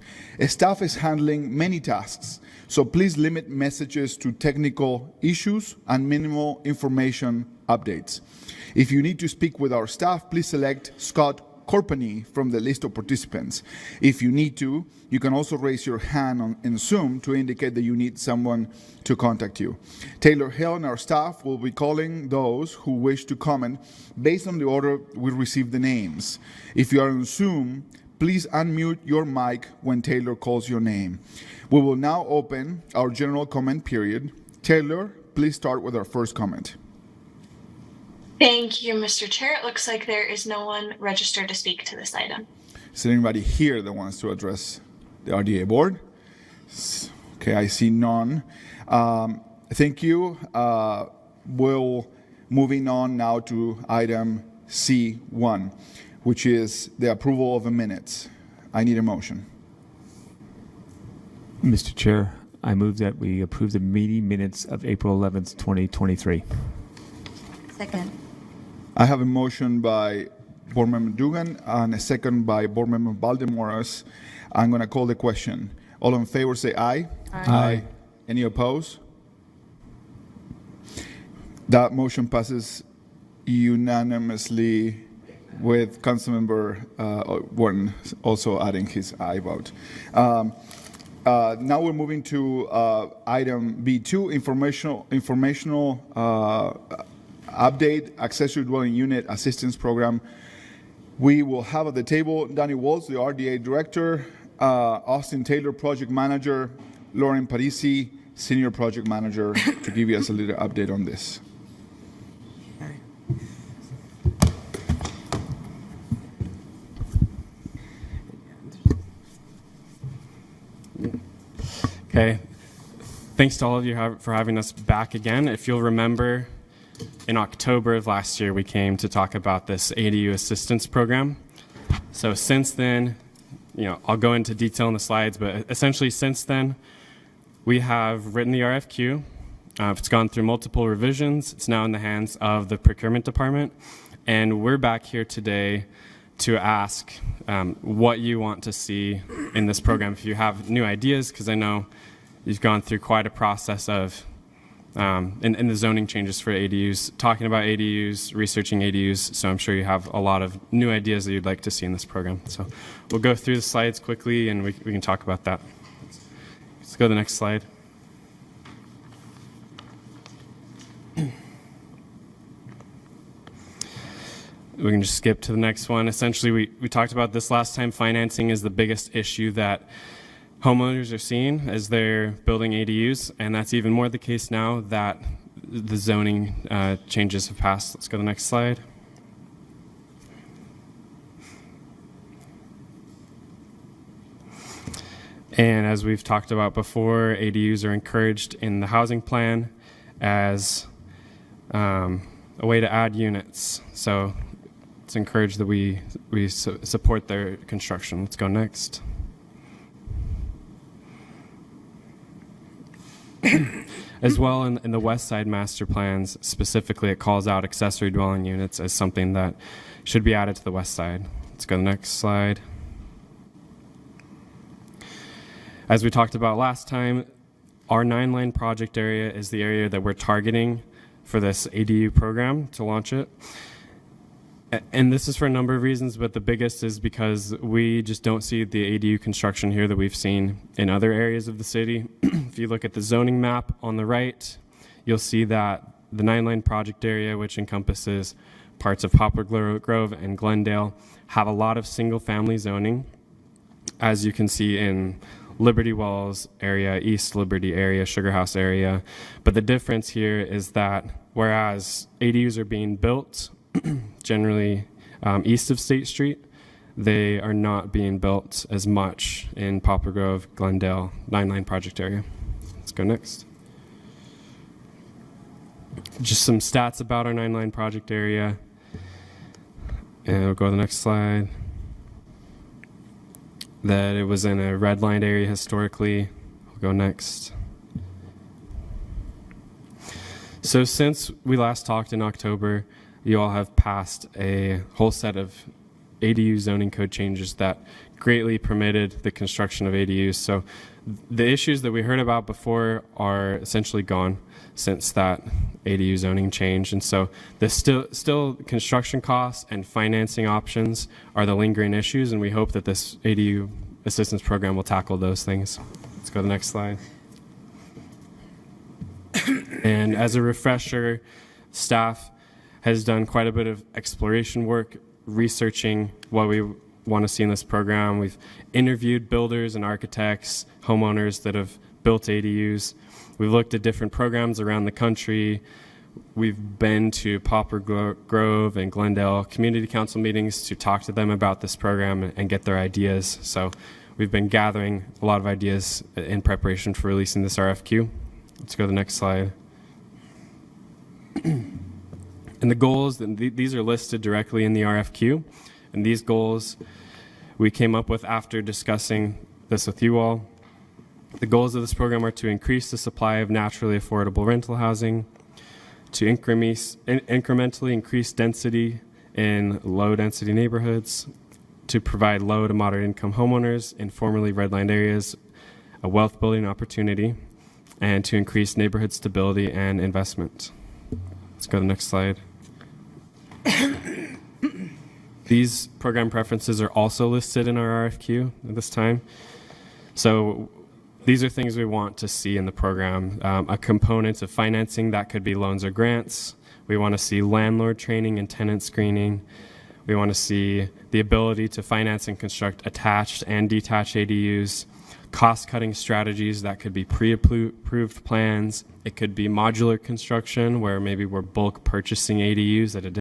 Staff is handling many tasks, so please limit messages to technical issues and minimal information updates. If you need to speak with our staff, please select Scott Corpany from the list of participants. If you need to, you can also raise your hand in Zoom to indicate that you need someone to contact you. Taylor Hill and our staff will be calling those who wish to comment based on the order we receive the names. If you are on Zoom, please unmute your mic when Taylor calls your name. We will now open our general comment period. Taylor, please start with our first comment. Thank you, Mr. Chair. It looks like there is no one registered to speak to this item. Is there anybody here that wants to address the RDA board? Okay, I see none. Thank you. We'll moving on now to item C1, which is the approval of the minutes. I need a motion. Mr. Chair, I move that we approve the meeting minutes of April 11th, 2023. Second. I have a motion by Board Member Dugan and a second by Board Member Valdemoras. I'm going to call the question. All in favor say aye. Aye. Any opposed? That motion passes unanimously with Councilmember Wharton also adding his aye vote. Now we're moving to item B2, informational update, accessory dwelling unit assistance program. We will have at the table Danny Waltz, the RDA director, Austin Taylor, project manager, Lauren Parisi, senior project manager, to give us a little update on this. Okay, thanks to all of you for having us back again. If you'll remember, in October of last year, we came to talk about this ADU assistance program. So since then, I'll go into detail in the slides, but essentially since then, we have written the RFQ. It's gone through multiple revisions. It's now in the hands of the procurement department. And we're back here today to ask what you want to see in this program. If you have new ideas, because I know you've gone through quite a process of in the zoning changes for ADUs, talking about ADUs, researching ADUs, so I'm sure you have a lot of new ideas that you'd like to see in this program. So we'll go through the slides quickly and we can talk about that. Let's go to the next slide. We can just skip to the next one. Essentially, we talked about this last time. Financing is the biggest issue that homeowners are seeing as they're building ADUs, and that's even more the case now that the zoning changes have passed. Let's go to the next slide. And as we've talked about before, ADUs are encouraged in the housing plan as a way to add units. So it's encouraged that we support their construction. Let's go next. As well, in the West Side master plans, specifically, it calls out accessory dwelling units as something that should be added to the West Side. Let's go to the next slide. As we talked about last time, our 9-line project area is the area that we're targeting for this ADU program to launch it. And this is for a number of reasons, but the biggest is because we just don't see the ADU construction here that we've seen in other areas of the city. If you look at the zoning map on the right, you'll see that the 9-line project area, which encompasses parts of Poplar Grove and Glendale, have a lot of single-family zoning, as you can see in Liberty Wells area, East Liberty area, Sugar House area. But the difference here is that whereas ADUs are being built generally east of State Street, they are not being built as much in Poplar Grove, Glendale, 9-line project area. Let's go next. Just some stats about our 9-line project area. And we'll go to the next slide. That it was in a redlined area historically. We'll go next. So since we last talked in October, you all have passed a whole set of ADU zoning code changes that greatly permitted the construction of ADUs. So the issues that we heard about before are essentially gone since that ADU zoning change. And so the still construction costs and financing options are the lingering issues, and we hope that this ADU assistance program will tackle those things. Let's go to the next slide. And as a refresher, staff has done quite a bit of exploration work, researching what we want to see in this program. We've interviewed builders and architects, homeowners that have built ADUs. We've looked at different programs around the country. We've been to Poplar Grove and Glendale community council meetings to talk to them about this program and get their ideas. So we've been gathering a lot of ideas in preparation for releasing this RFQ. Let's go to the next slide. And the goals, these are listed directly in the RFQ. And these goals we came up with after discussing this with you all. The goals of this program are to increase the supply of naturally affordable rental housing, to incrementally increase density in low-density neighborhoods, to provide low to moderate income homeowners in formerly redlined areas a wealth building opportunity, and to increase neighborhood stability and investment. Let's go to the next slide. These program preferences are also listed in our RFQ at this time. So These are things we want to see in the program. A component of financing that could be loans or grants. We want to see landlord training and tenant screening. We want to see the ability to finance and construct attached and detached ADUs, cost-cutting strategies that could be pre-approved plans. It could be modular construction where maybe we're bulk purchasing ADUs at a